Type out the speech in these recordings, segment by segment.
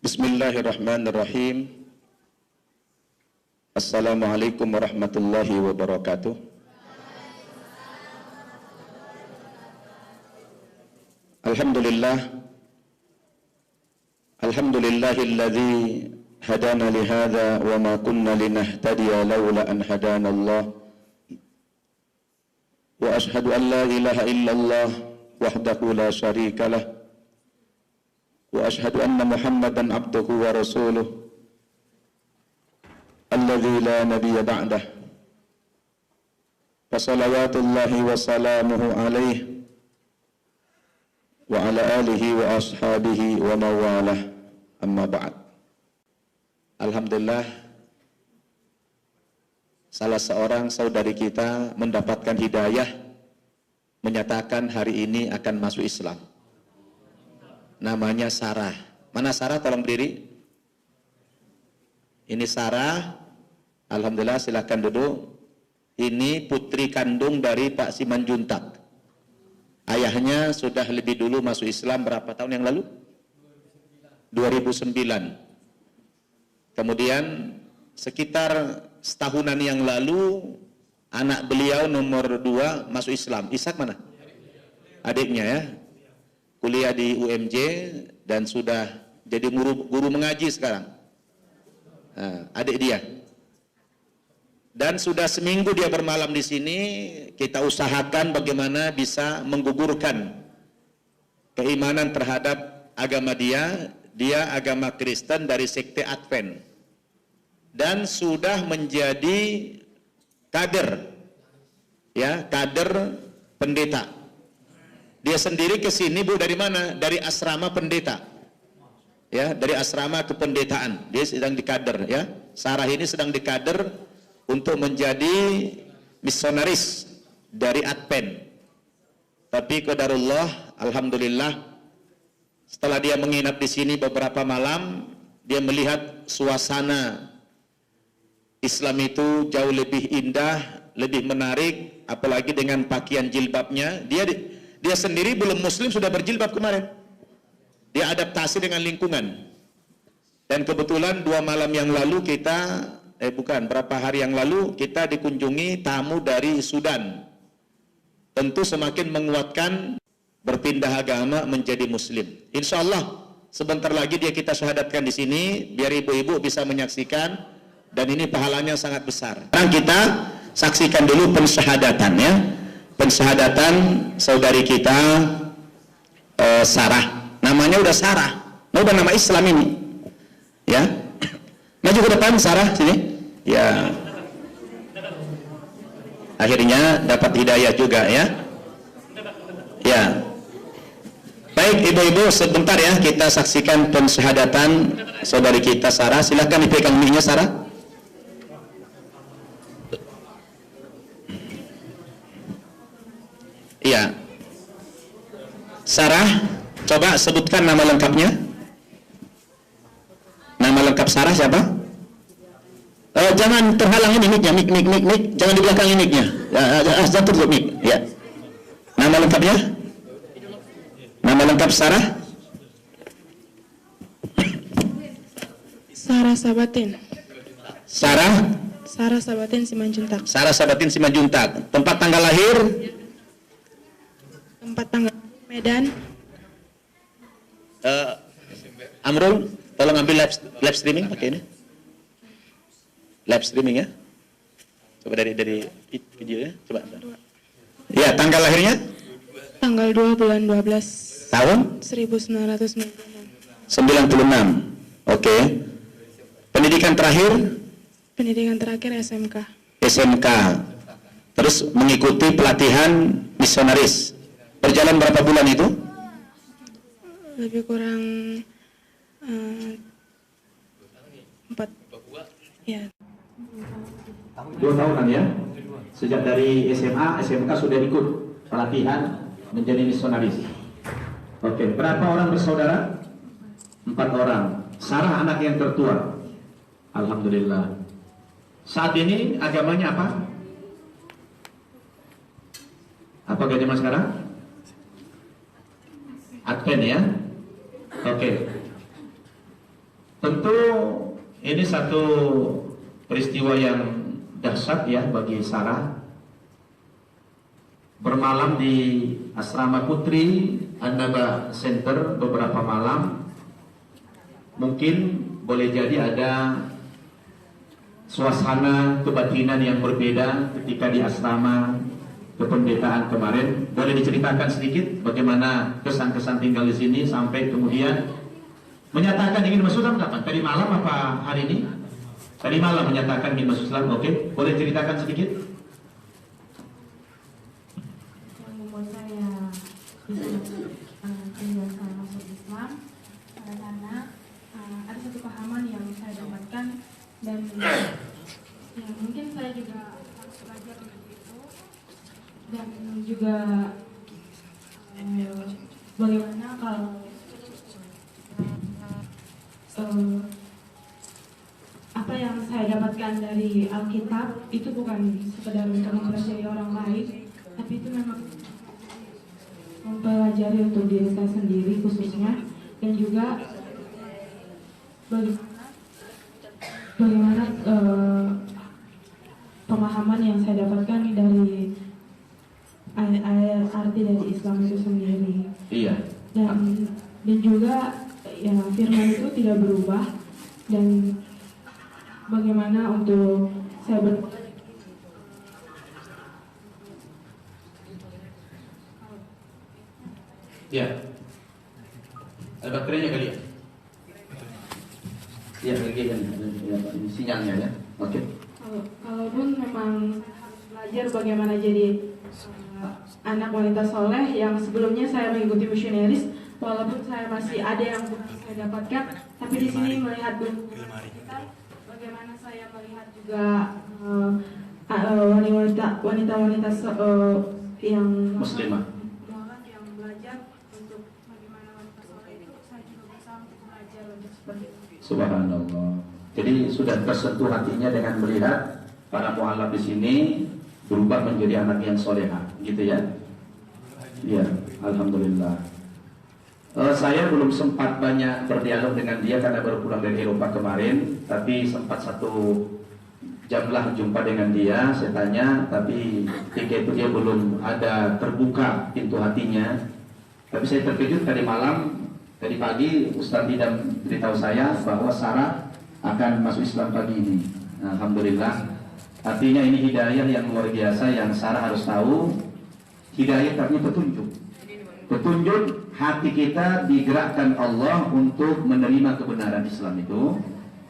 Bismillahirrahmanirrahim. Assalamualaikum warahmatullahi wabarakatuh. Alhamdulillah. Alhamdulillahilladzi hadana lihadza wa ma kunna linahtadiya laula an hadana Allah. Wa ashhadu an la ilaha illallah wahdahu la syarika lah. Wa ashhadu anna Muhammadan abduhu wa rasuluh alladzi la nabiyya ba'dah. Wa salawatullahi wa salamuhu alaihi wa ala alihi wa ashabihi wa mawalah, amma ba'd. Alhamdulillah, salah seorang saudari kita mendapatkan hidayah, menyatakan hari ini akan masuk Islam. Namanya Sarah. Mana Sarah? Tolong berdiri. Ini Sarah. Alhamdulillah, silakan duduk. Ini putri kandung dari Pak Simanjuntak. Ayahnya sudah lebih dulu masuk Islam berapa tahun yang lalu? 2009. Kemudian sekitar setahunan yang lalu anak beliau nomor 2 masuk Islam. Ishak mana? Adiknya ya. Kuliah di UMJ dan sudah jadi guru mengaji sekarang. Adik dia. Dan sudah seminggu dia bermalam di sini. Kita usahakan bagaimana bisa menggugurkan keimanan terhadap agama dia. Dia agama Kristen dari sekte Advent. Dan sudah menjadi kader. Ya, kader pendeta. Dia sendiri ke sini, Bu, dari mana? Dari asrama pendeta. Ya, dari asrama kependetaan. Dia sedang dikader, ya. Sarah ini sedang dikader untuk menjadi misionaris dari Advent. Tapi qadarullah, alhamdulillah, setelah dia menginap di sini beberapa malam, dia melihat suasana Islam itu jauh lebih indah, lebih menarik, apalagi dengan pakaian jilbabnya. Dia sendiri belum muslim sudah berjilbab kemarin. Dia adaptasi dengan lingkungan. Dan kebetulan 2 malam yang lalu kita, berapa hari yang lalu kita dikunjungi tamu dari Sudan. Tentu semakin menguatkan berpindah agama menjadi muslim. Insya Allah sebentar lagi dia kita syahadatkan di sini, biar ibu-ibu bisa menyaksikan, dan ini pahalanya sangat besar. Sekarang kita saksikan dulu pensyahadatan, ya. Pensyahadatan saudari kita Sarah. Namanya udah Sarah. Udah nama Islam ini. Ya. Maju ke depan Sarah sini. Ya. Akhirnya dapat hidayah juga, ya. Ya. Baik ibu-ibu, sebentar ya kita saksikan pensyahadatan saudari kita Sarah. Silahkan dipegang mic-nya Sarah. Iya. Sarah, coba sebutkan nama lengkapnya. Nama lengkap Sarah siapa? Jangan terhalang ini mic-nya, mic. Jangan di belakang mic-nya. Jatuh dulu mic. Ya. Nama lengkapnya? Nama lengkap Sarah? Sarah Sabatin. Sarah Sabatin Simanjuntak. Sarah Sabatin Simanjuntak. Tempat tanggal lahir? Tempat tanggal Medan. Amrul, tolong ambil live streaming pakai ini. Live streaming ya. Coba dari videonya, coba. Ya, tanggal lahirnya? Tanggal 2 bulan 12. Tahun? 1996. 96. Oke. Pendidikan terakhir? Pendidikan terakhir SMK. SMK. Terus mengikuti pelatihan misionaris. Berjalan berapa bulan itu? Lebih kurang 4. Ya. 2 tahunan ya. Sejak dari SMA, SMK sudah ikut pelatihan menjadi misionaris. Oke, berapa orang bersaudara? 4 orang. Sarah anak yang tertua. Alhamdulillah. Saat ini agamanya apa? Apa agama sekarang? Advent ya. Oke. Tentu ini satu peristiwa yang dahsyat ya bagi Sarah. Bermalam di asrama putri An-Naba Center beberapa malam. Mungkin boleh jadi ada suasana kebatinan yang berbeda ketika di asrama kependetaan kemarin. Boleh diceritakan sedikit bagaimana kesan-kesan tinggal di sini sampai kemudian menyatakan ingin masuk Islam kapan? Tadi malam apa hari ini? Tadi malam menyatakan ingin masuk Islam. Oke, boleh ceritakan sedikit? Yang membuat saya bisa tinggal sekarang masuk Islam karena ada satu pahaman yang saya dapatkan dan ya, mungkin saya juga harus belajar untuk itu dan juga bagaimana kalau apa yang saya dapatkan dari Alkitab itu bukan sekedar untuk mempelajari orang lain, tapi itu memang mempelajari untuk diri saya sendiri khususnya, dan juga bagaimana pemahaman yang saya dapatkan dari arti dari Islam itu sendiri. Iya. Dan juga ya firman itu tidak berubah, dan bagaimana untuk saya Ya. Ada baterainya kali ya? Iya, lagi kan ini sinyalnya ya. Oke. Kalaupun memang harus belajar bagaimana jadi anak wanita soleh yang sebelumnya saya mengikuti misionaris, walaupun saya masih ada yang saya dapatkan, tapi di sini melihat bagaimana saya melihat juga wanita-wanita yang Muslimah yang belajar untuk bagaimana wanita soleh itu, saya juga berusaha untuk belajar untuk seperti itu. Subhanallah. Jadi sudah tersentuh hatinya dengan melihat para mualaf di sini berubah menjadi anak yang soleha, gitu ya? Iya, alhamdulillah. Saya belum sempat banyak berdialog dengan dia karena baru pulang dari Eropa kemarin, tapi sempat 1 jam lah jumpa dengan dia. Saya tanya, tapi ketika itu dia belum ada terbuka pintu hatinya. Tapi saya terkejut tadi malam, tadi pagi Ustaz Didam beritahu saya bahwa Sarah akan masuk Islam pagi ini. Alhamdulillah. Artinya ini hidayah yang luar biasa yang Sarah harus tahu. Hidayah artinya petunjuk. Petunjuk hati kita digerakkan Allah untuk menerima kebenaran Islam itu.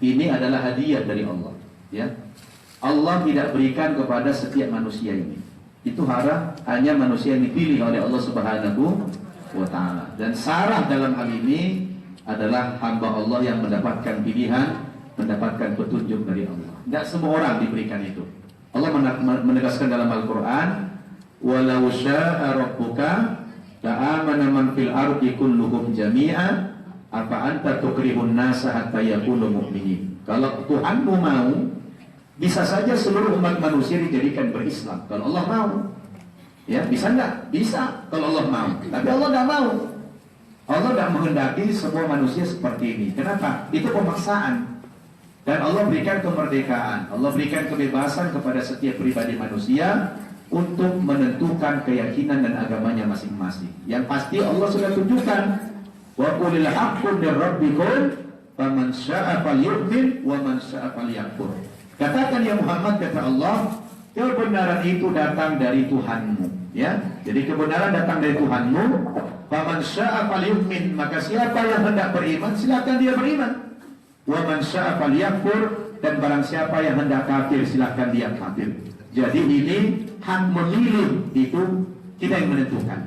Ini adalah hadiah dari Allah. Ya, Allah tidak berikan kepada setiap manusia ini. Itu hanya manusia yang dipilih oleh Allah Subhanahu wa Ta'ala. Dan Sarah dalam hal ini adalah hamba Allah yang mendapatkan pilihan, mendapatkan petunjuk dari Allah. Tidak semua orang diberikan itu. Allah menegaskan dalam Al-Quran, walau syaa rabbuka la'amana man fil ardi kulluhum jami'an apa anta tukrihun nasa hatta yakunu mu'minin. Kalau Tuhanmu mau, bisa saja seluruh umat manusia dijadikan berislam. Kalau Allah mau, ya bisa enggak? Bisa kalau Allah mau. Tapi Allah enggak mau. Allah enggak menghendaki semua manusia seperti ini. Kenapa? Itu pemaksaan. Dan Allah berikan kemerdekaan, Allah berikan kebebasan kepada setiap pribadi manusia untuk menentukan keyakinan dan agamanya masing-masing. Yang pasti Allah sudah tunjukkan, wa qulil haqqu mir rabbikum faman syaa'a falyu'min wa man syaa'a falyakfur. Katakan ya Muhammad, kata Allah, kebenaran itu datang dari Tuhanmu, ya. Jadi kebenaran datang dari Tuhanmu. Faman syaa'a falyu'min, maka siapa yang hendak beriman silakan dia beriman. Wa man syaa'a falyakfur, dan barang siapa yang hendak kafir silakan dia kafir. Jadi ini hak memilih itu kita yang menentukan.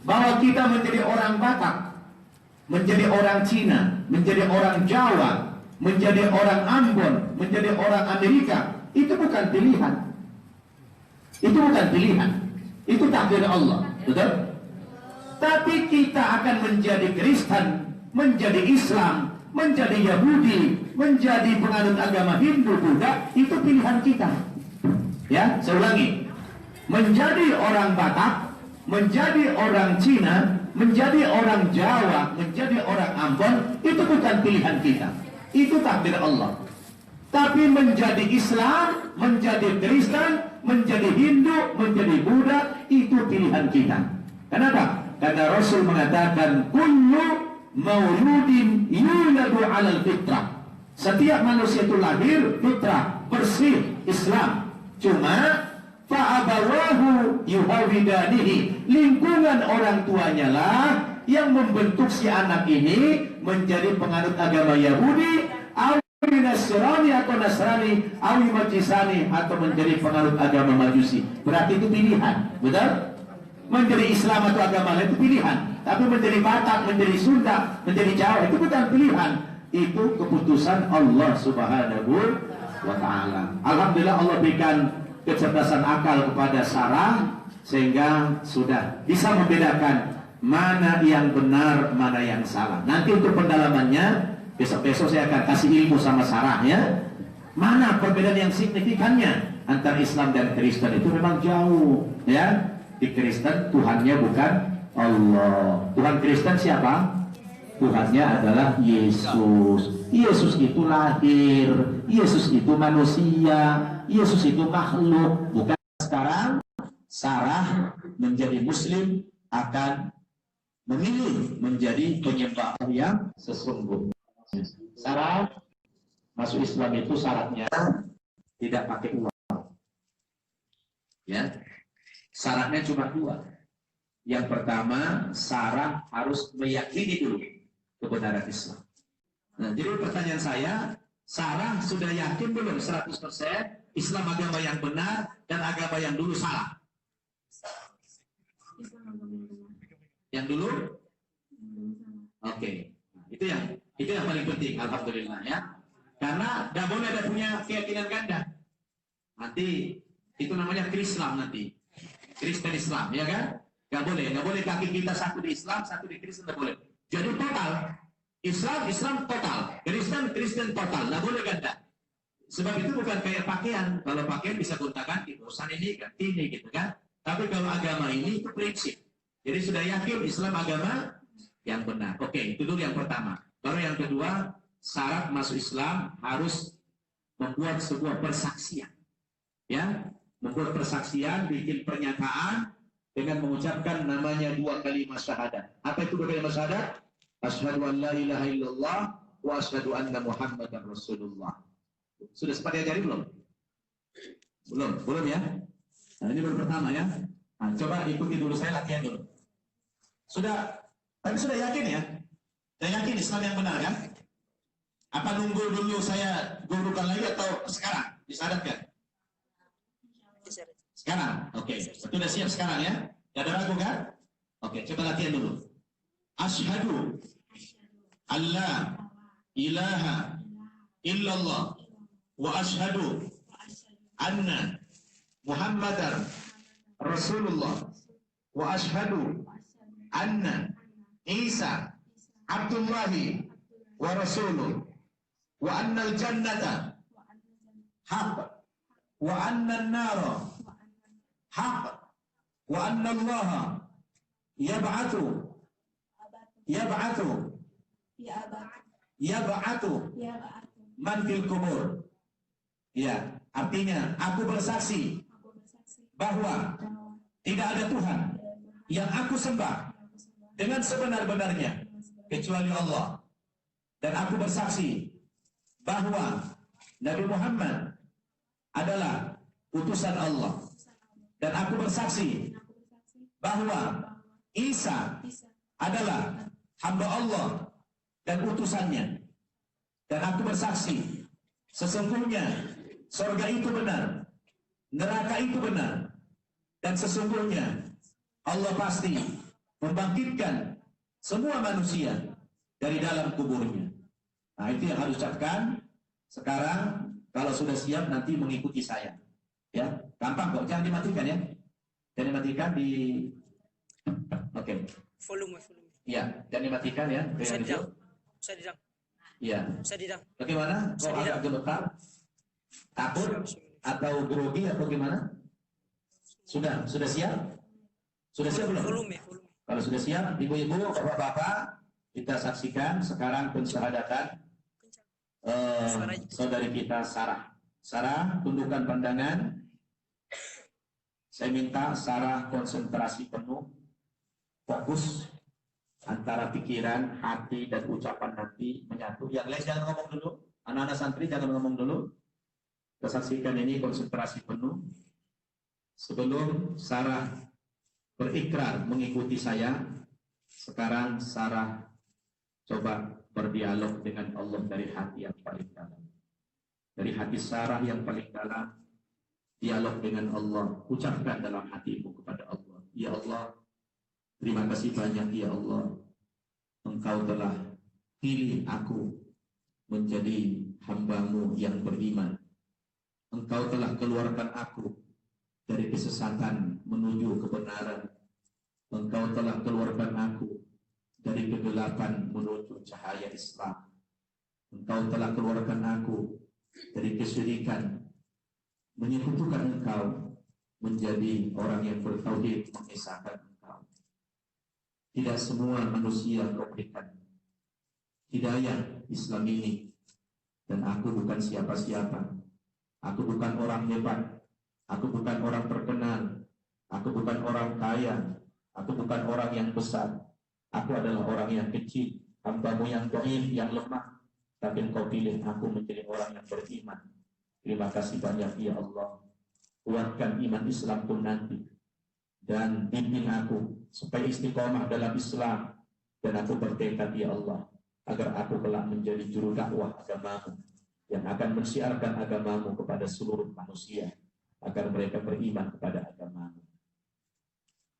Bahwa kita menjadi orang Batak, menjadi orang Cina, menjadi orang Jawa, menjadi orang Ambon, menjadi orang Amerika, itu bukan pilihan. Itu bukan pilihan. Itu takdir Allah, betul? Tapi kita akan menjadi Kristen, menjadi Islam, menjadi Yahudi, menjadi penganut agama Hindu, Buddha, itu pilihan kita. Ya, saya ulangi. Menjadi orang Batak, menjadi orang Cina, menjadi orang Jawa, menjadi orang Ambon, itu bukan pilihan kita. itu takdir Allah. Tapi menjadi Islam, menjadi Kristen, menjadi Hindu, menjadi Buddha, itu pilihan kita. Kenapa? Karena Rasul mengatakan kullu mauludin yuladu 'alal fitrah. Setiap manusia itu lahir fitrah, bersih Islam. Cuma fa'abawahu yuhawidanihi, lingkungan orang tuanya lah yang membentuk si anak ini menjadi penganut agama Yahudi, awi Nasrani atau Nasrani, awi Majusani atau menjadi penganut agama Majusi. Berarti itu pilihan, betul? Menjadi Islam atau agama lain itu pilihan. Tapi menjadi Batak, menjadi Sunda, menjadi Jawa itu bukan pilihan. Itu keputusan Allah Subhanahu wa Ta'ala. Alhamdulillah Allah berikan kecerdasan akal kepada Sarah sehingga sudah bisa membedakan mana yang benar, mana yang salah. Nanti untuk pendalamannya besok-besok saya akan kasih ilmu sama Sarah ya. Mana perbedaan yang signifikannya antara Islam dan Kristen itu memang jauh ya. Di Kristen Tuhannya bukan Allah. Tuhan Kristen siapa? Tuhannya adalah Yesus. Yesus itu lahir, Yesus itu manusia, Yesus itu makhluk. Bukan sekarang Sarah menjadi Muslim akan memilih menjadi penyembah yang sesungguhnya. Sarah masuk Islam itu syaratnya tidak pakai uang. Ya, syaratnya cuma dua. Yang pertama, Sarah harus meyakini dulu kebenaran Islam. Nah, jadi pertanyaan saya, Sarah sudah yakin belum 100% Islam agama yang benar dan agama yang dulu salah? Yang dulu? Oke. Itu yang paling penting, alhamdulillah ya. Karena tidak boleh ada punya keyakinan ganda. Nanti itu namanya Krislam nanti. Kristen Islam, ya kan? Nggak boleh kaki kita satu di Islam, satu di Kristen, nggak boleh. Jadi total, Islam total, Kristen total, nggak boleh ganda. Sebab itu bukan kayak pakaian. Kalau pakaian bisa gonta-ganti, bosan ini, ganti ini, gitu kan? Tapi kalau agama ini itu prinsip. Jadi sudah yakin Islam agama yang benar. Oke, itu dulu yang pertama. Baru yang kedua, syarat masuk Islam harus membuat sebuah persaksian. Ya, membuat persaksian, bikin pernyataan dengan mengucapkan namanya 2 kalimat syahadat. Apa itu 2 kalimat syahadat? Asyhadu an la ilaha illallah wa asyhadu anna Muhammadar Rasulullah. Sudah sempat diajari belum? Belum ya? Nah, ini baru pertama ya. Nah, coba ikuti dulu, saya latihan dulu. Tapi sudah yakin ya? Sudah yakin Islam yang benar kan? Apa nunggu dulu saya gurukan lagi atau sekarang? Disadarkan? Sekarang? Oke. Sudah siap sekarang ya? Tidak ada ragu kan? Oke, coba latihan dulu. Asyhadu alla ilaha illallah wa asyhadu anna Muhammadar Rasulullah wa asyhadu anna Isa Abdullahi wa Rasuluh wa annal jannata haq wa anna an-nara haq wa anna Allah yab'atu man fil kubur. Ya, artinya aku bersaksi bahwa tidak ada Tuhan yang aku sembah dengan sebenar-benarnya kecuali Allah, dan aku bersaksi bahwa Nabi Muhammad adalah utusan Allah, dan aku bersaksi bahwa Isa adalah hamba Allah dan utusannya, dan aku bersaksi sesungguhnya surga itu benar, neraka itu benar, dan sesungguhnya Allah pasti membangkitkan semua manusia dari dalam kuburnya. Nah, itu yang harus ucapkan sekarang. Kalau sudah siap nanti mengikuti saya. Ya, gampang kok, jangan dimatikan ya. Jangan dimatikan di. Oke. Volume. Ya, jangan dimatikan ya. Bisa didang. Iya. Bisa didang. Bagaimana? Kok agak gemetar? Takut atau grogi atau gimana? Sudah siap? Sudah siap belum? Volume. Kalau sudah siap, ibu-ibu, bapak-bapak, kita saksikan sekarang pensyahadatan saudari kita Sarah. Sarah, tundukkan pandangan. Saya minta Sarah konsentrasi penuh, fokus antara pikiran, hati, dan ucapan nanti menyatu. Yang lain jangan ngomong dulu. Anak-anak santri jangan ngomong dulu. Kita saksikan ini konsentrasi penuh. Sebelum Sarah berikrar mengikuti saya, sekarang Sarah coba berdialog dengan Allah dari hati yang paling dalam. Dari hati Sarah yang paling dalam, dialog dengan Allah. Ucapkan dalam hatimu kepada Allah, ya Allah, terima kasih banyak ya Allah, Engkau telah pilih aku menjadi hamba-Mu yang beriman. Engkau telah keluarkan aku dari kesesatan menuju kebenaran. Engkau telah keluarkan aku dari kegelapan menuju cahaya Islam. Engkau telah keluarkan aku dari kesyirikan, menyekutukan Engkau, menjadi orang yang bertauhid, mengesahkan Engkau. Tidak semua manusia Kau berikan hidayah Islam ini, dan aku bukan siapa-siapa. Aku bukan orang hebat, aku bukan orang terkenal, aku bukan orang kaya, aku bukan orang yang besar. Aku adalah orang yang kecil, hamba-Mu yang dhaif, yang lemah, tapi Engkau pilih aku menjadi orang yang beriman. Terima kasih banyak ya Allah. Kuatkan iman Islam pun nanti, dan bimbing aku supaya istiqomah dalam Islam, dan aku bertekad ya Allah agar aku kelak menjadi juru dakwah agama-Mu yang akan mensiarkan agama-Mu kepada seluruh manusia agar mereka beriman kepada agama-Mu.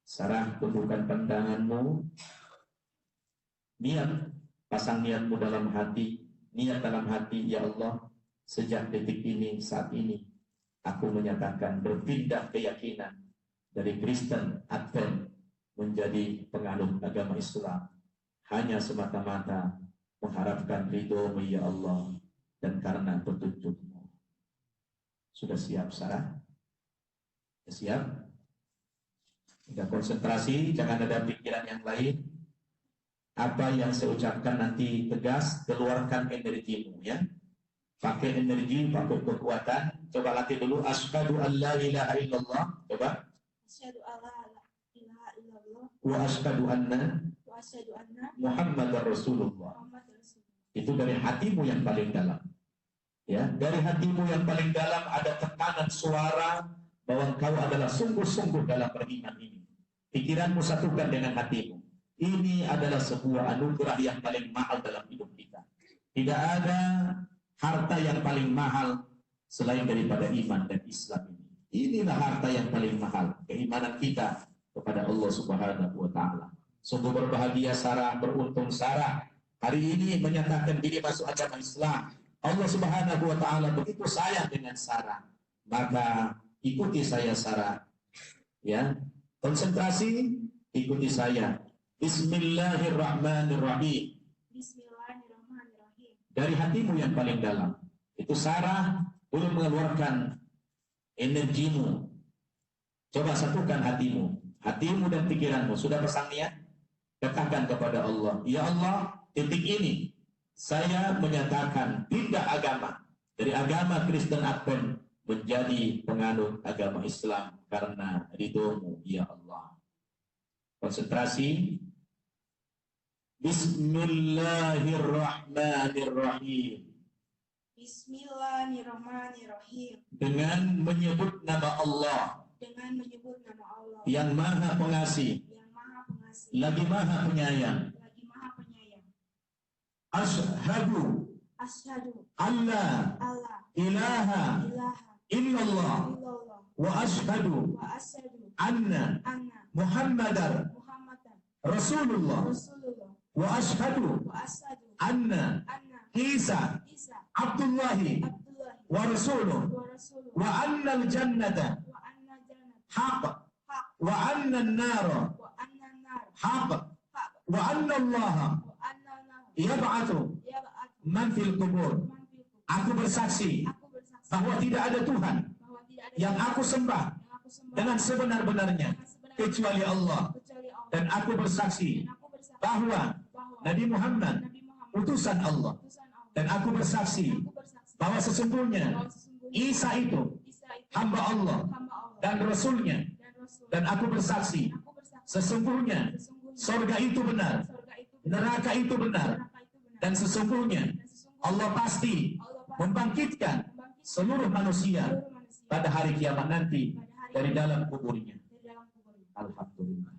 Sarah, tundukkan pandanganmu, niat, pasang niatmu dalam hati, niat dalam hati, ya Allah, sejak detik ini, saat ini, aku menyatakan berpindah keyakinan dari Kristen Advent menjadi penganut agama Islam, hanya semata-mata mengharapkan ridho-Mu ya Allah, dan karena petunjuk-Mu. Sudah siap Sarah? Sudah siap? Sudah konsentrasi, jangan ada pikiran yang lain. Apa yang saya ucapkan nanti tegas, keluarkan energimu ya. Pakai energi, pakai kekuatan. Coba latih dulu. Asyhadu an la ilaha illallah. Coba. Asyhadu alla ilaha illallah. Wa asyhadu anna Muhammadar Rasulullah. Itu dari hatimu yang paling dalam. Ya, dari hatimu yang paling dalam ada tekanan suara bahwa engkau adalah sungguh-sungguh dalam beriman ini. Pikiranmu satukan dengan hatimu. Ini adalah sebuah anugerah yang paling mahal dalam hidup kita. Tidak ada harta yang paling mahal selain daripada iman dan Islam ini. Inilah harta yang paling mahal, keimanan kita kepada Allah Subhanahu wa Ta'ala. Sungguh berbahagia Sarah, beruntung Sarah hari ini menyatakan diri masuk agama Islam. Allah Subhanahu wa Ta'ala begitu sayang dengan Sarah. Maka ikuti saya Sarah. Ya, konsentrasi, ikuti saya. Bismillahirrahmanirrahim. Bismillahirrahmanirrahim. Dari hatimu yang paling dalam. Itu Sarah belum mengeluarkan energimu. Coba satukan hatimu. Hatimu dan pikiranmu. Sudah pasang niat? Katakan kepada Allah, ya Allah, titik ini saya menyatakan pindah agama dari agama Kristen Advent menjadi penganut agama Islam karena ridho-Mu ya Allah. Konsentrasi. Bismillahirrahmanirrahim. Bismillahirrahmanirrahim. Dengan menyebut nama Allah. Dengan menyebut nama Allah. Yang Maha Pengasih. Yang Maha Pengasih. Lagi Maha Penyayang. Lagi Maha Penyayang. Asyhadu. Asyhadu. Allah. Allah. Ilaha. Ilaha. Illallah. Illallah. Wa asyhadu. Wa asyhadu. Anna. Anna. Muhammadar. Muhammadan. Rasulullah. Rasulullah. Wa asyhadu. Wa asyhadu. Anna. Anna. Isa. Isa. Abdullahi. Abdullahi. Wa rasuluh. Wa rasuluh. Wa anna al-jannata. Wa anna jannata. Haq. Haq. Wa anna an-nara. Wa anna nar. Haq. Haq. Wa anna Allah. Wa anna nar. Yab'athu Yab'athu. man fil qubur. Man fil qubur. Aku bersaksi Aku bersaksi bahwa tidak ada Tuhan bahwa tidak ada yang aku sembah yang aku sembah dengan sebenar-benarnya kecuali Allah. kecuali Allah. Dan aku bersaksi Dan aku bersaksi bahwa bahwa Nabi Muhammad Nabi Muhammad utusan Allah. utusan Allah. Dan aku bersaksi bahwa sesungguhnya Isa itu hamba Allah dan Rasulnya. Dan aku bersaksi sesungguhnya surga itu benar, neraka itu benar, dan sesungguhnya Allah pasti membangkitkan seluruh manusia pada hari kiamat nanti dari dalam kuburnya. Alhamdulillah.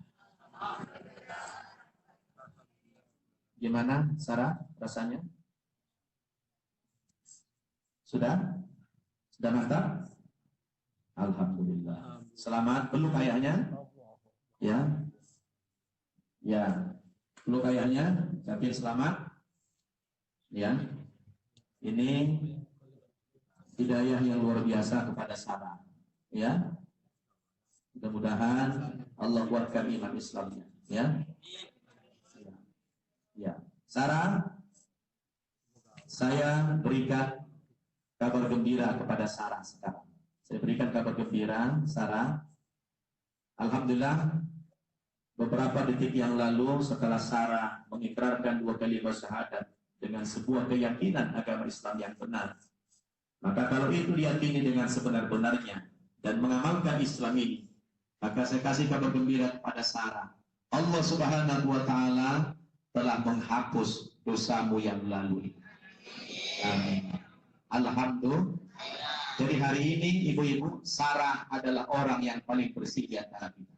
Gimana Sarah rasanya? Sudah? Sudah mantap? Alhamdulillah. Selamat. Peluk ayahnya? Ya. Ya. Peluk ayahnya. Ucapin selamat. Ya. Ini hidayah yang luar biasa kepada Sarah. Ya. Mudah-mudahan Allah kuatkan iman Islamnya. Ya. Ya. Sarah, saya berikan kabar gembira kepada Sarah sekarang. Saya berikan kabar gembira, Sarah. Alhamdulillah, beberapa detik yang lalu setelah Sarah mengikrarkan 2 kalimat syahadat dengan sebuah keyakinan agama Islam yang benar, maka kalau itu diyakini dengan sebenar-benarnya dan mengamalkan Islam ini, maka saya kasih kabar gembira kepada Sarah. Allah Subhanahu wa Ta'ala telah menghapus dosamu yang lalu. Amin. Alhamdulillah. Jadi hari ini ibu-ibu, Sarah adalah orang yang paling bersih di antara kita.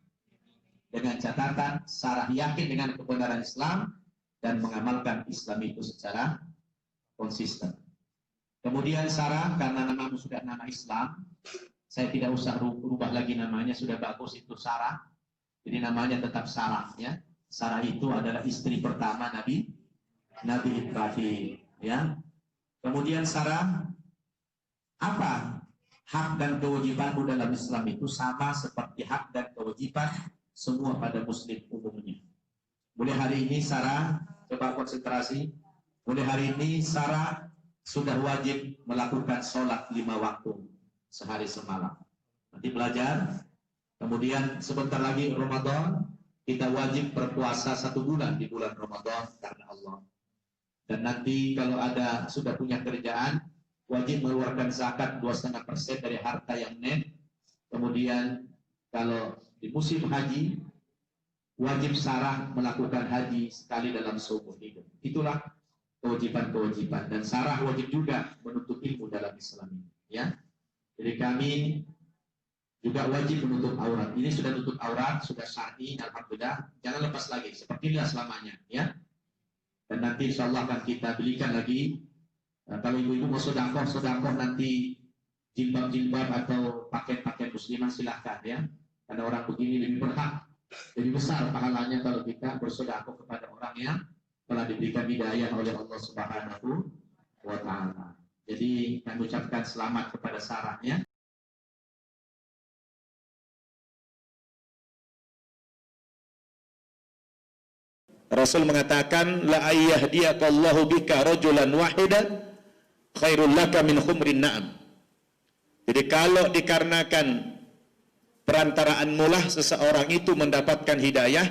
Dengan catatan Sarah yakin dengan kebenaran Islam dan mengamalkan Islam itu secara konsisten. Kemudian Sarah, karena namamu sudah nama Islam, saya tidak usah rubah lagi namanya, sudah bagus itu Sarah. Jadi namanya tetap Sarah ya. Sarah itu adalah istri pertama Nabi Ibrahim ya. Kemudian Sarah, apa hak dan kewajibanmu dalam Islam itu sama seperti hak dan kewajiban semua pada muslim umumnya. Mulai hari ini Sarah, coba konsentrasi. Mulai hari ini Sarah sudah wajib melakukan sholat 5 waktu sehari semalam. Nanti belajar. Kemudian sebentar lagi Ramadan, kita wajib berpuasa 1 bulan di bulan Ramadan karena Allah. Dan nanti kalau ada sudah punya kerjaan, wajib mengeluarkan zakat 2,5% dari harta yang net. Kemudian kalau di musim haji, wajib Sarah melakukan haji sekali dalam seumur hidup. Itulah kewajiban-kewajiban. Dan Sarah wajib juga menuntut ilmu dalam Islam ini. Ya. Jadi kami juga wajib menutup aurat. Ini sudah tutup aurat, sudah syar'i, alhamdulillah. Jangan lepas lagi. Seperti inilah selamanya. Ya. Dan nanti insya Allah akan kita belikan lagi. Kalau ibu-ibu mau sodakoh nanti jilbab-jilbab atau paket-paket muslimah silahkan ya. Karena orang begini lebih berhak, lebih besar pahalanya kalau kita bersodakoh kepada orang yang telah diberikan hidayah oleh Allah Subhanahu wa Ta'ala. Jadi kami ucapkan selamat kepada Sarah ya. Rasul mengatakan la ayyahdiyallahu bika rajulan wahidan khairul laka min khumrin na'am. Jadi kalau dikarenakan perantaraan mulah seseorang itu mendapatkan hidayah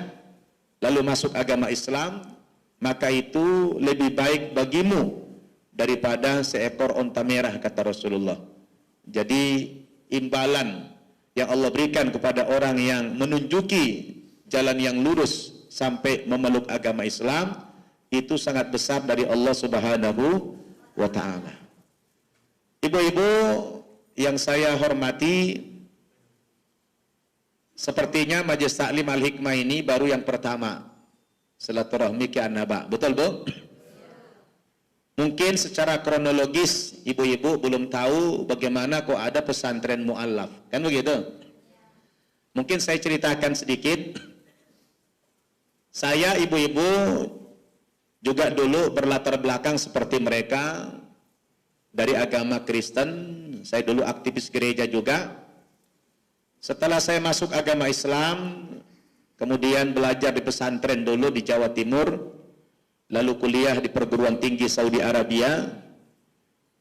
lalu masuk agama Islam, maka itu lebih baik bagimu daripada seekor onta merah, kata Rasulullah. Jadi imbalan yang Allah berikan kepada orang yang menunjuki jalan yang lurus sampai memeluk agama Islam itu sangat besar dari Allah Subhanahu wa Ta'ala. Ibu-ibu yang saya hormati, sepertinya Majelis Taklim Al-Hikmah ini baru yang pertama silaturahmi ke An-Naba. Betul, Bu? Mungkin secara kronologis ibu-ibu belum tahu bagaimana kok ada pesantren mu'allaf. Kan begitu? Mungkin saya ceritakan sedikit. Saya ibu-ibu juga dulu berlatar belakang seperti mereka dari agama Kristen. Saya dulu aktivis gereja juga. Setelah saya masuk agama Islam, kemudian belajar di pesantren dulu di Jawa Timur, lalu kuliah di perguruan tinggi Saudi Arabia.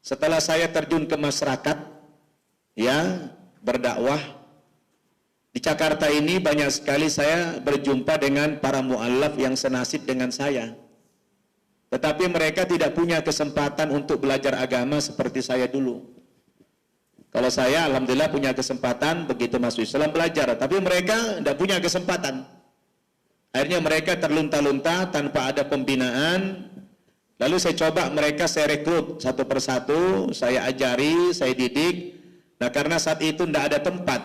Setelah saya terjun ke masyarakat, ya, berdakwah di Jakarta ini, banyak sekali saya berjumpa dengan para mu'allaf yang senasib dengan saya. tetapi mereka tidak punya kesempatan untuk belajar agama seperti saya dulu. Kalau saya alhamdulillah punya kesempatan begitu masuk Islam belajar, tapi mereka tidak punya kesempatan. Akhirnya mereka terlunta-lunta tanpa ada pembinaan. Lalu saya coba mereka, saya rekrut satu persatu, saya ajari, saya didik. Nah, karena saat itu tidak ada tempat,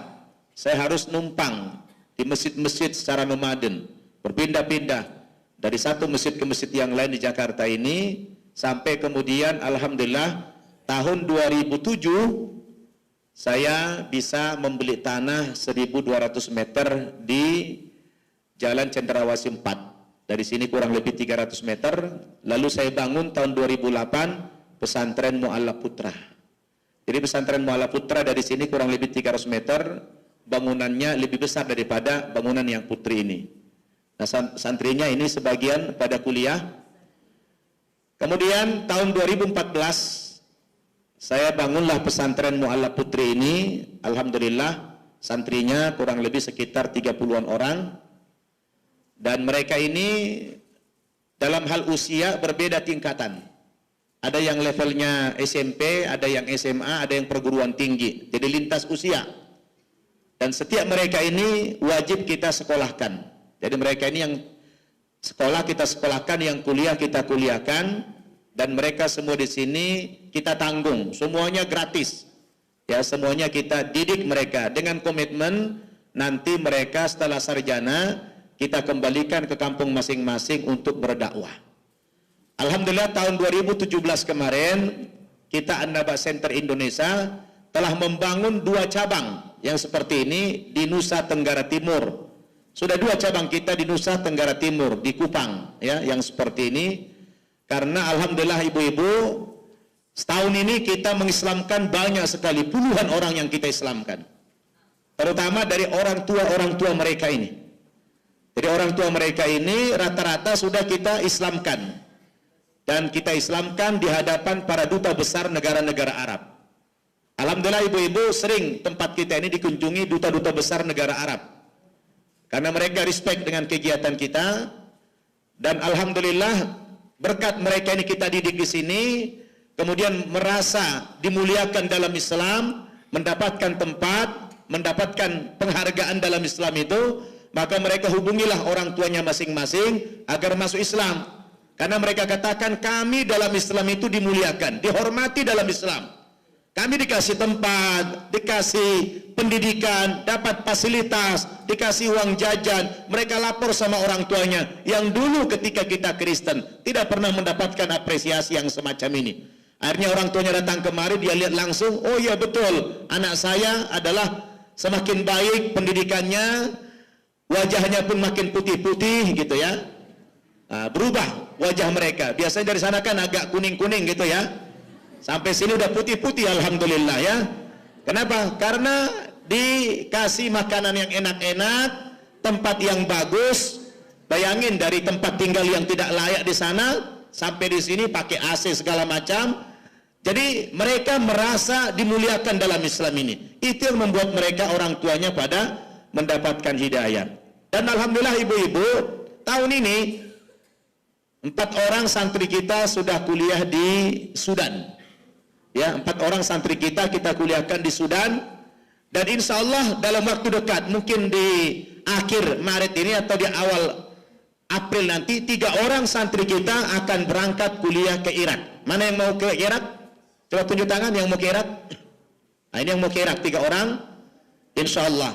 saya harus numpang di masjid-masjid secara nomaden, berpindah-pindah dari satu masjid ke masjid yang lain di Jakarta ini, sampai kemudian alhamdulillah tahun 2007 saya bisa membeli tanah 1.200 meter di Jalan Cendrawasih 4. Dari sini kurang lebih 300 meter. Lalu saya bangun tahun 2008 pesantren Mu'allaf Putra. Jadi pesantren Mu'allaf Putra dari sini kurang lebih 300 meter. Bangunannya lebih besar daripada bangunan yang putri ini. Nah, santrinya ini sebagian pada kuliah. Kemudian tahun 2014 saya bangunlah pesantren Mu'allaf Putri ini. Alhamdulillah santrinya kurang lebih sekitar 30-an orang. Dan mereka ini dalam hal usia berbeda tingkatan. Ada yang levelnya SMP, ada yang SMA, ada yang perguruan tinggi. Jadi lintas usia. Dan setiap mereka ini wajib kita sekolahkan. Jadi mereka ini yang sekolah kita sekolahkan, yang kuliah kita kuliahkan, dan mereka semua di sini kita tanggung. Semuanya gratis. Ya, semuanya kita didik mereka dengan komitmen nanti mereka setelah sarjana kita kembalikan ke kampung masing-masing untuk berdakwah. Alhamdulillah tahun 2017 kemarin kita An-Naba Center Indonesia telah membangun 2 cabang yang seperti ini di Nusa Tenggara Timur. Sudah 2 cabang kita di Nusa Tenggara Timur, di Kupang ya, yang seperti ini. Karena alhamdulillah ibu-ibu, setahun ini kita mengislamkan banyak sekali, puluhan orang yang kita islamkan. Terutama dari orang tua mereka ini. Jadi orang tua mereka ini rata-rata sudah kita islamkan. Dan kita islamkan di hadapan para duta besar negara-negara Arab. Alhamdulillah ibu-ibu sering tempat kita ini dikunjungi duta-duta besar negara Arab. Karena mereka respect dengan kegiatan kita. Dan alhamdulillah berkat mereka ini kita didik di sini. Kemudian merasa dimuliakan dalam Islam. Mendapatkan tempat, mendapatkan penghargaan dalam Islam itu. Maka mereka hubungilah orang tuanya masing-masing agar masuk Islam. Karena mereka katakan kami dalam Islam itu dimuliakan, dihormati dalam Islam. Kami dikasih tempat, dikasih pendidikan, dapat fasilitas, dikasih uang jajan. Mereka lapor sama orang tuanya yang dulu ketika kita Kristen tidak pernah mendapatkan apresiasi yang semacam ini. Akhirnya orang tuanya datang kemari, dia lihat langsung, oh iya betul, anak saya adalah semakin baik pendidikannya, wajahnya pun makin putih-putih gitu ya. Nah, berubah wajah mereka. Biasanya dari sana kan agak kuning-kuning gitu ya. Sampai sini udah putih-putih alhamdulillah ya. Kenapa? Karena dikasih makanan yang enak-enak, tempat yang bagus. Bayangin dari tempat tinggal yang tidak layak di sana sampai di sini pakai AC segala macam. Jadi mereka merasa dimuliakan dalam Islam ini. Itu yang membuat mereka orang tuanya pada mendapatkan hidayah. Dan alhamdulillah ibu-ibu, tahun ini 4 orang santri kita sudah kuliah di Sudan. Ya, 4 orang santri kita kuliahkan di Sudan. Dan insya Allah dalam waktu dekat, mungkin di akhir Maret ini atau di awal April nanti, 3 orang santri kita akan berangkat kuliah ke Irak. Mana yang mau ke Irak? Coba tunjuk tangan yang mau ke Irak. Nah, ini yang mau ke Irak, 3 orang. Insya Allah.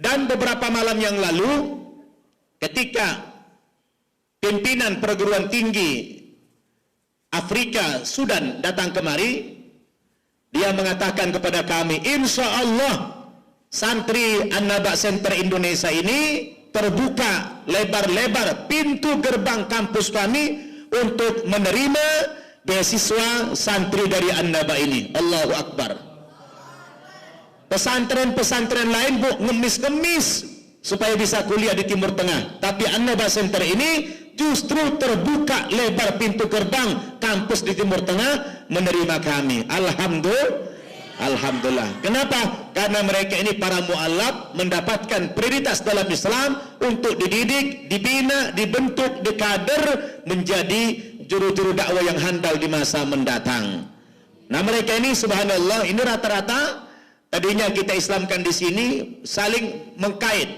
Dan beberapa malam yang lalu, ketika pimpinan perguruan tinggi Afrika Sudan datang kemari, dia mengatakan kepada kami, insya Allah santri An-Naba Center Indonesia ini terbuka lebar-lebar pintu gerbang kampus kami untuk menerima beasiswa santri dari An-Naba ini. Allahu Akbar. Pesantren-pesantren lain bu ngemis-ngemis supaya bisa kuliah di Timur Tengah, tapi An-Naba Center ini justru terbuka lebar pintu gerbang kampus di Timur Tengah menerima kami. Alhamdulillah. Alhamdulillah. Kenapa? Karena mereka ini para mu'allaf mendapatkan prioritas dalam Islam untuk dididik, dibina, dibentuk, dikader menjadi juru-juru dakwah yang handal di masa mendatang. Nah, mereka ini subhanallah, ini rata-rata tadinya kita Islamkan di sini saling mengkait,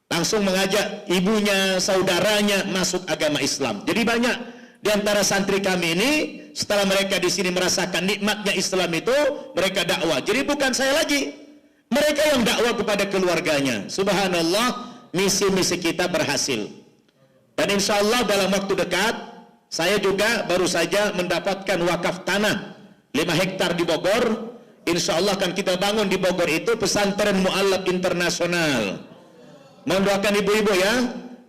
langsung mengajak ibunya, saudaranya masuk agama Islam. Jadi banyak di antara santri kami ini setelah mereka di sini merasakan nikmatnya Islam itu, mereka dakwah. Jadi bukan saya lagi, mereka yang dakwah kepada keluarganya. Subhanallah, misi-misi kita berhasil. Dan insya Allah dalam waktu dekat, saya juga baru saja mendapatkan wakaf tanah 5 hektar di Bogor. Insya Allah akan kita bangun di Bogor itu pesantren mu'allaf internasional. Mohon doakan ibu-ibu ya,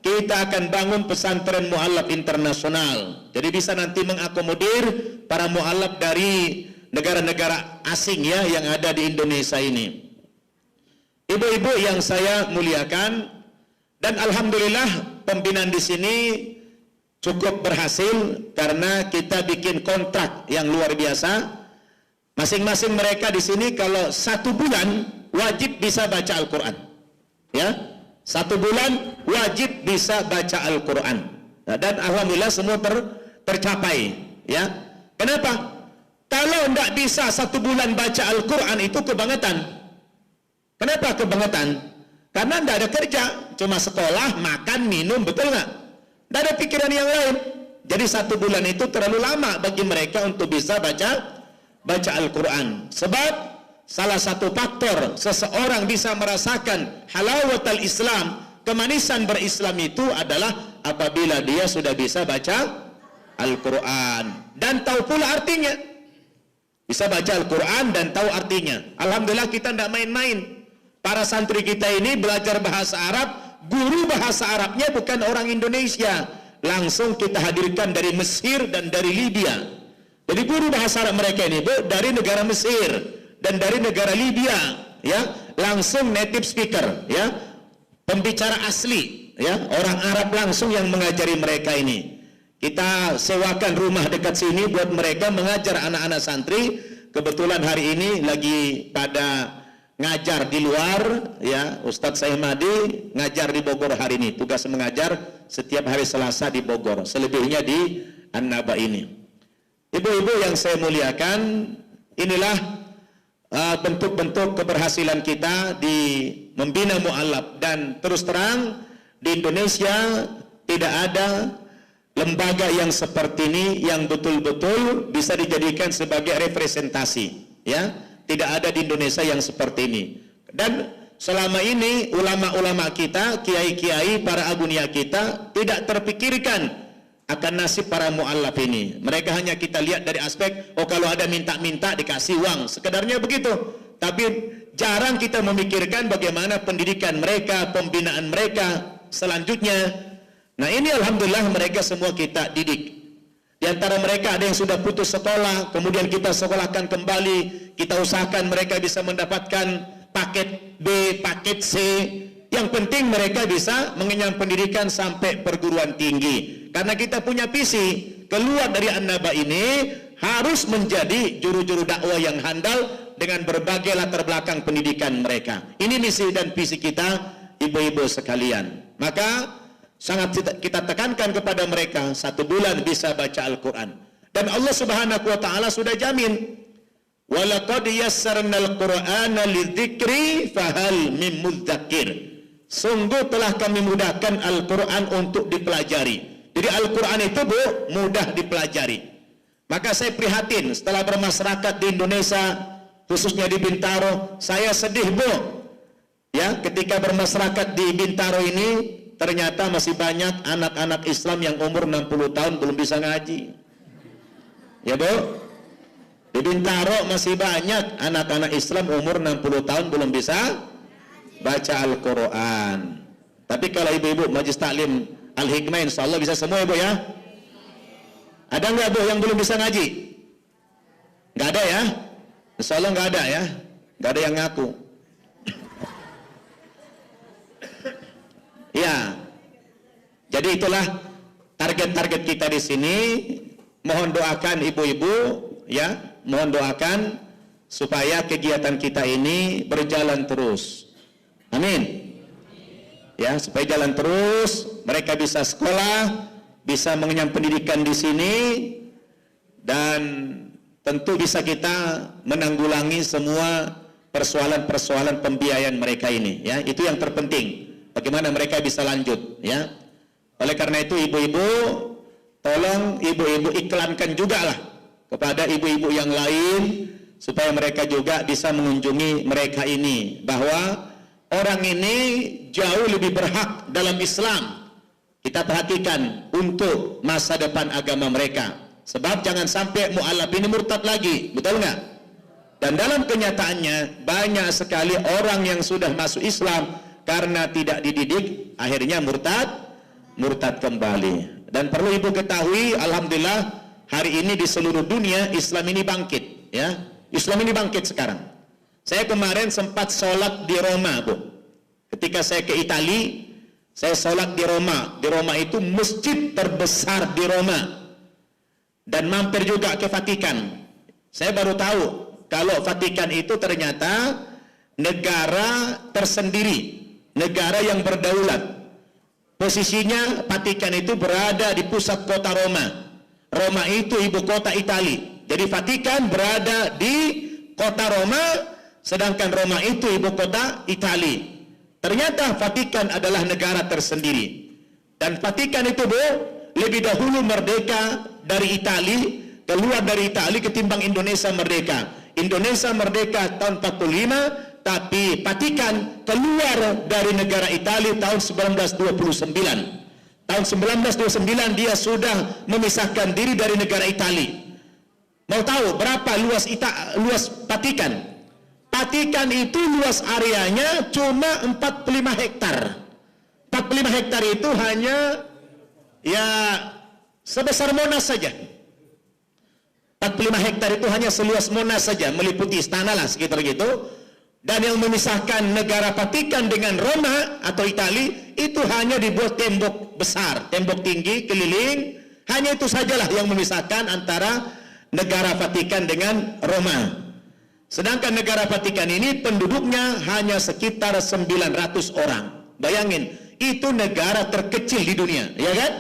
kita akan bangun pesantren mu'allaf internasional. Jadi bisa nanti mengakomodir para mu'allaf dari negara-negara asing ya yang ada di Indonesia ini. Ibu-ibu yang saya muliakan, dan alhamdulillah pembinaan di sini cukup berhasil karena kita bikin kontrak yang luar biasa. Masing-masing mereka di sini kalau 1 bulan wajib bisa baca Al-Quran. Ya. 1 bulan wajib bisa baca Al-Quran. Nah, dan alhamdulillah semua tercapai. Ya. Kenapa? Kalau tidak bisa 1 bulan baca Al-Quran itu kebangetan. Kenapa kebangetan? Karena tidak ada kerja, cuma sekolah, makan, minum, betul nggak? Tidak ada pikiran yang lain. Jadi 1 bulan itu terlalu lama bagi mereka untuk bisa baca Al-Quran. Sebab salah satu faktor seseorang bisa merasakan halawatul Islam, kemanisan berislam itu adalah apabila dia sudah bisa baca Al-Quran dan tahu pula artinya. Bisa baca Al-Quran dan tahu artinya. Alhamdulillah kita tidak main-main. Para santri kita ini belajar bahasa Arab, guru bahasa Arabnya bukan orang Indonesia, langsung kita hadirkan dari Mesir dan dari Libya. Jadi guru bahasa Arab mereka ini dari negara Mesir dan dari negara Libya, ya, langsung native speaker, ya, pembicara asli, ya, orang Arab langsung yang mengajari mereka ini. Kita sewakan rumah dekat sini buat mereka mengajar anak-anak santri. Kebetulan hari ini lagi pada ngajar di luar, ya, Ustadz Saimadi ngajar di Bogor hari ini. Tugas mengajar setiap hari Selasa di Bogor, selebihnya di An-Naba ini. Ibu-ibu yang saya muliakan, inilah bentuk-bentuk keberhasilan kita di membina mu'allaf. Dan terus terang di Indonesia tidak ada lembaga yang seperti ini yang betul-betul bisa dijadikan sebagai representasi, ya. Tidak ada di Indonesia yang seperti ini. Dan selama ini ulama-ulama kita, kiai-kiai, para agunia kita tidak terpikirkan akan nasib para mu'allaf ini. Mereka hanya kita lihat dari aspek, oh kalau ada minta-minta dikasih uang, sekedarnya begitu. Tapi jarang kita memikirkan bagaimana pendidikan mereka, pembinaan mereka selanjutnya. Nah ini alhamdulillah mereka semua kita didik. Di antara mereka ada yang sudah putus sekolah, kemudian kita sekolahkan kembali, kita usahakan mereka bisa mendapatkan paket B, paket C. Yang penting mereka bisa mengenyam pendidikan sampai perguruan tinggi. Karena kita punya visi, keluar dari An-Naba ini harus menjadi juru-juru dakwah yang handal dengan berbagai latar belakang pendidikan mereka. Ini misi dan visi kita, ibu-ibu sekalian. Maka sangat kita tekankan kepada mereka 1 bulan bisa baca Al-Quran. Dan Allah Subhanahu wa Ta'ala sudah jamin, walaqad yassarnal Qur'ana lidzikri fahal mim mudzakir. Sungguh telah kami mudahkan Al-Quran untuk dipelajari. Jadi Al-Quran itu mudah dipelajari. Maka saya prihatin setelah bermasyarakat di Indonesia, khususnya di Bintaro, saya sedih ya, ketika bermasyarakat di Bintaro ini ternyata masih banyak anak-anak Islam yang umur 60 tahun belum bisa ngaji. Ya di Bintaro masih banyak anak-anak Islam umur 60 tahun belum bisa baca Al-Quran. Tapi kalau ibu-ibu Majelis Taklim Al-Hikmah insya Allah bisa semua ibu ya. Ada nggak bu yang belum bisa ngaji? Nggak ada ya? Insya Allah nggak ada ya. Nggak ada yang ngaku. Ya, jadi itulah target-target kita di sini. Mohon doakan ibu-ibu, ya, mohon doakan supaya kegiatan kita ini berjalan terus. Amin. Ya, supaya jalan terus, mereka bisa sekolah, bisa mengenyam pendidikan di sini, dan tentu bisa kita menanggulangi semua persoalan-persoalan pembiayaan mereka ini. Ya, itu yang terpenting. Bagaimana mereka bisa lanjut. Ya, oleh karena itu ibu-ibu, tolong ibu-ibu iklankan juga lah kepada ibu-ibu yang lain supaya mereka juga bisa mengunjungi mereka ini, bahwa orang ini jauh lebih berhak dalam Islam. Kita perhatikan untuk masa depan agama mereka. Sebab jangan sampai mu'alaf ini murtad lagi, betul nggak? Dan dalam kenyataannya banyak sekali orang yang sudah masuk Islam karena tidak dididik, akhirnya murtad kembali. Dan perlu ibu ketahui, alhamdulillah hari ini di seluruh dunia Islam ini bangkit, ya. Islam ini bangkit sekarang. Saya kemarin sempat sholat di Roma, Bu. Ketika saya ke Italia, saya sholat di Roma. Di Roma itu masjid terbesar di Roma. Dan mampir juga ke Vatikan. Saya baru tahu kalau Vatikan itu ternyata negara tersendiri, negara yang berdaulat. Posisinya Vatikan itu berada di pusat kota Roma. Roma itu ibu kota Italia. Jadi Vatikan berada di kota Roma, sedangkan Roma itu ibu kota Italia. Ternyata Vatikan adalah negara tersendiri. Dan Vatikan itu, Bu, lebih dahulu merdeka dari Italia, keluar dari Italia ketimbang Indonesia merdeka. Indonesia merdeka tahun 45, tapi Vatikan keluar dari negara Italia tahun 1929. Tahun 1929 dia sudah memisahkan diri dari negara Italia. Mau tahu berapa luas Vatikan? Vatikan itu luas areanya cuma 45 hektar. 45 hektar itu hanya ya sebesar Monas saja. 45 hektar itu hanya seluas Monas saja, meliputi istana lah sekitar gitu. Dan yang memisahkan negara Vatikan dengan Roma atau Italia itu hanya dibuat tembok besar, tembok tinggi keliling. Hanya itu sajalah yang memisahkan antara negara Vatikan dengan Roma. Sedangkan negara Vatikan ini penduduknya hanya sekitar 900 orang. Bayangin, itu negara terkecil di dunia, ya kan?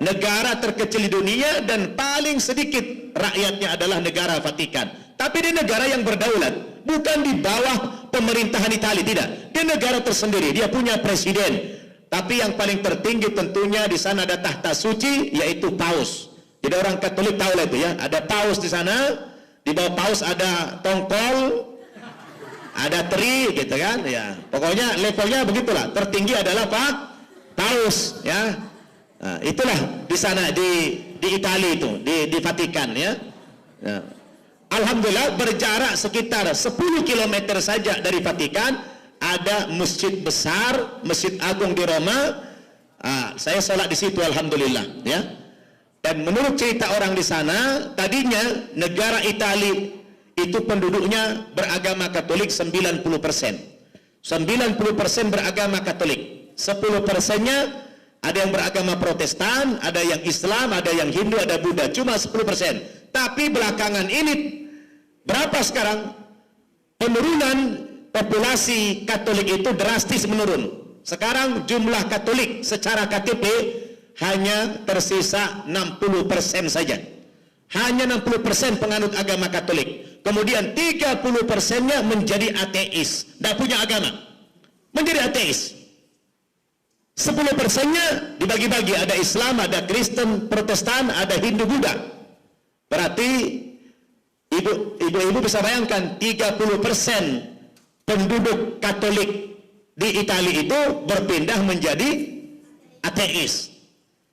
Negara terkecil di dunia dan paling sedikit rakyatnya adalah negara Vatikan. Tapi dia negara yang berdaulat, bukan di bawah pemerintahan Italia, tidak. Dia negara tersendiri, dia punya presiden. Tapi yang paling tertinggi tentunya di sana ada tahta suci, yaitu paus. Jadi orang Katolik tahu lah itu ya, ada paus di sana. Di bawah paus ada tongkol, ada teri, gitu kan? Ya, pokoknya levelnya begitulah. Tertinggi adalah Pak paus, ya. Nah, itulah di sana di Italia itu, di Vatikan, ya. Nah, alhamdulillah berjarak sekitar 10 km saja dari Vatikan ada masjid besar, Masjid Agung di Roma. Saya sholat di situ, alhamdulillah, ya. Dan menurut cerita orang di sana, tadinya negara Italia itu penduduknya beragama Katolik 90%. 90% beragama Katolik. 10%-nya ada yang beragama Protestan, ada yang Islam, ada yang Hindu, ada Buddha. Cuma 10%. Tapi belakangan ini, berapa sekarang? Penurunan populasi Katolik itu drastis menurun. Sekarang jumlah Katolik secara KTP hanya tersisa 60% saja. Hanya 60% penganut agama Katolik. Kemudian 30%-nya menjadi ateis, tidak punya agama, menjadi ateis. 10%-nya dibagi-bagi, ada Islam, ada Kristen, Protestan, ada Hindu, Buddha. Berarti ibu-ibu bisa bayangkan 30% penduduk Katolik di Italia itu berpindah menjadi ateis.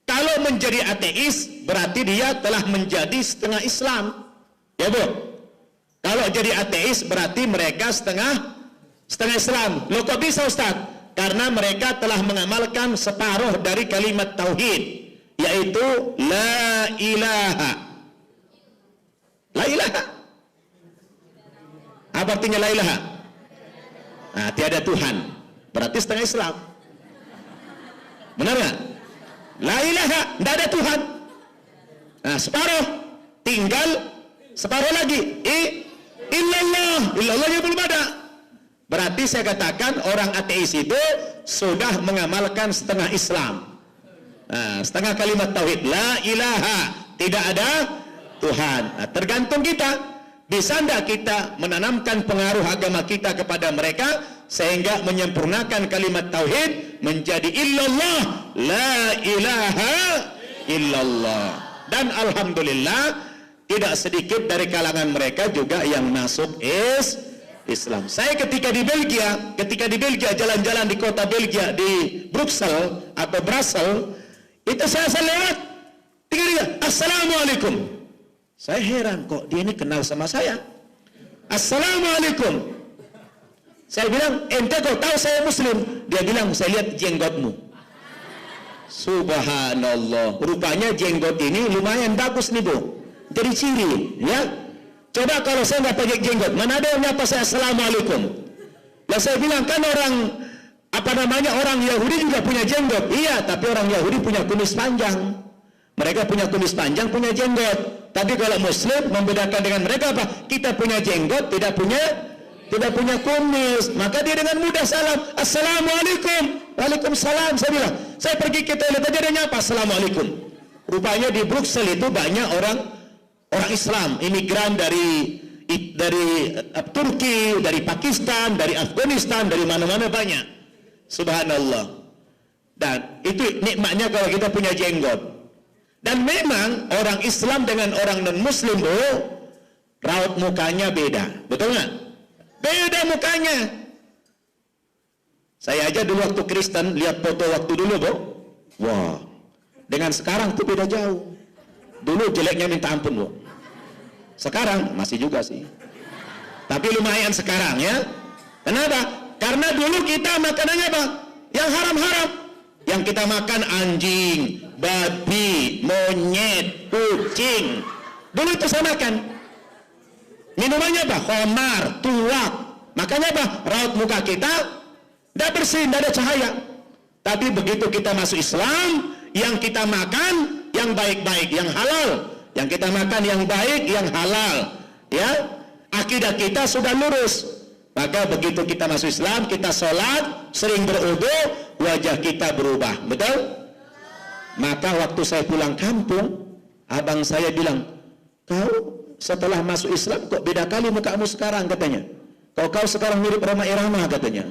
Kalau menjadi ateis berarti dia telah menjadi setengah Islam, ya Bu. Kalau jadi ateis berarti mereka setengah Islam. Loh kok bisa Ustaz? Karena mereka telah mengamalkan separuh dari kalimat tauhid, yaitu la ilaha. La ilaha. Apa artinya la ilaha? Nah, tiada Tuhan. Berarti setengah Islam. Benar nggak? La ilaha, tidak ada Tuhan. Nah, separuh, tinggal separuh lagi. Illallah. illallahnya belum ada. Berarti saya katakan orang ateis itu sudah mengamalkan setengah Islam. Nah, setengah kalimat tauhid, la ilaha, tidak ada Tuhan. Nah, tergantung kita. Bisa tidak kita menanamkan pengaruh agama kita kepada mereka sehingga menyempurnakan kalimat tauhid menjadi illallah, la ilaha illallah. Dan alhamdulillah tidak sedikit dari kalangan mereka juga yang masuk Islam. Saya ketika di Belgia jalan-jalan di kota Belgia di Brussels atau Brussels, itu saya lewat, dia, assalamualaikum. Saya heran, kok dia ini kenal sama saya. Assalamualaikum. Saya bilang, ente kok tahu saya muslim? Dia bilang, saya lihat jenggotmu. Subhanallah, rupanya jenggot ini lumayan bagus nih Bu, jadi ciri, ya. Coba kalau saya nggak pakai jenggot, mana ada yang nyapa saya assalamualaikum? Lah saya bilang, kan orang orang Yahudi juga punya jenggot. Iya, tapi orang Yahudi punya kumis panjang. Mereka punya kumis panjang, punya jenggot. Tapi kalau Muslim membedakan dengan mereka apa? Kita punya jenggot, tidak punya kumis. Maka dia dengan mudah salam, assalamualaikum. Waalaikumsalam. Saya bilang, saya pergi ke toilet aja dia nyapa assalamualaikum. Rupanya di Brussels itu banyak orang Islam, imigran dari Turki, dari Pakistan, dari Afghanistan, dari mana-mana banyak. Subhanallah. Dan itu nikmatnya kalau kita punya jenggot. Dan memang orang Islam dengan orang non-Muslim, raut mukanya beda. Betul nggak? Beda mukanya. Saya aja dulu waktu Kristen, lihat foto waktu dulu, Bu. Wah, dengan sekarang tuh beda jauh. Dulu jeleknya minta ampun, Bu. Sekarang masih juga sih. Tapi lumayan sekarang, ya. Kenapa? Karena dulu kita makanannya apa? Yang haram-haram. Yang kita makan anjing, babi, monyet, kucing. Dulu itu saya makan. Minumannya apa? Khamar, tuak. Makanya apa? Raut muka kita tidak bersih, tidak ada cahaya. Tapi begitu kita masuk Islam, yang kita makan yang baik-baik, yang halal. Yang kita makan yang baik, yang halal. Ya, akidah kita sudah lurus. Maka begitu kita masuk Islam, kita sholat, sering berwudu, wajah kita berubah. Betul? Maka waktu saya pulang kampung, abang saya bilang, kau setelah masuk Islam kok beda kali mukamu sekarang, katanya. Kau sekarang mirip Rhoma Irama, katanya.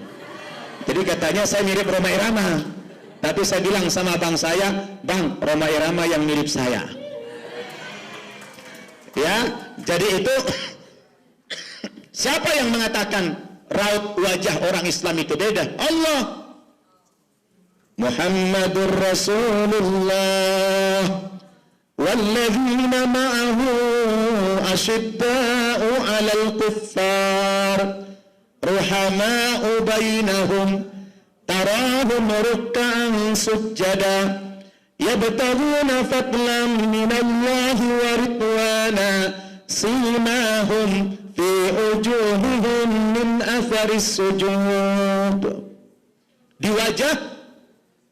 Jadi katanya saya mirip Rhoma Irama. Tapi saya bilang sama abang saya, bang, Rhoma Irama yang mirip saya. Ya, jadi itu siapa yang mengatakan raut wajah orang Islam itu beda? Allah. Muhammadur Rasulullah walladzina ma'ahu asyidda'u 'alal kuffar ruhama'u bainahum tarahum ruk'an sujjada yabtaghuna fadlan minallahi wa ridwana simahum fi wujuhihim min atharis sujud. Di wajah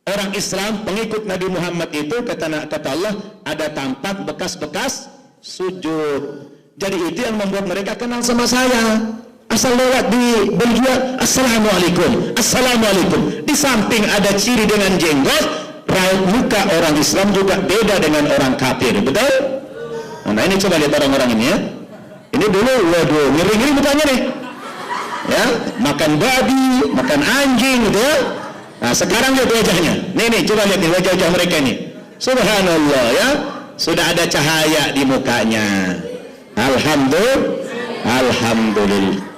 orang Islam pengikut Nabi Muhammad itu kata Allah ada tampak bekas-bekas sujud. Jadi itu yang membuat mereka kenal sama saya. Asal lewat di Belgia, assalamualaikum, assalamualaikum. Di samping ada ciri dengan jenggot, raut muka orang Islam juga beda dengan orang kafir. Betul? Nah ini coba lihat orang-orang ini ya. Ini dulu, waduh, ngeri-ngeri mukanya nih. Ya, makan babi, makan anjing gitu ya. Nah sekarang lihat wajahnya. Nih, coba lihat nih wajah-wajah mereka ini. Subhanallah ya. Sudah ada cahaya di mukanya. Alhamdulillah.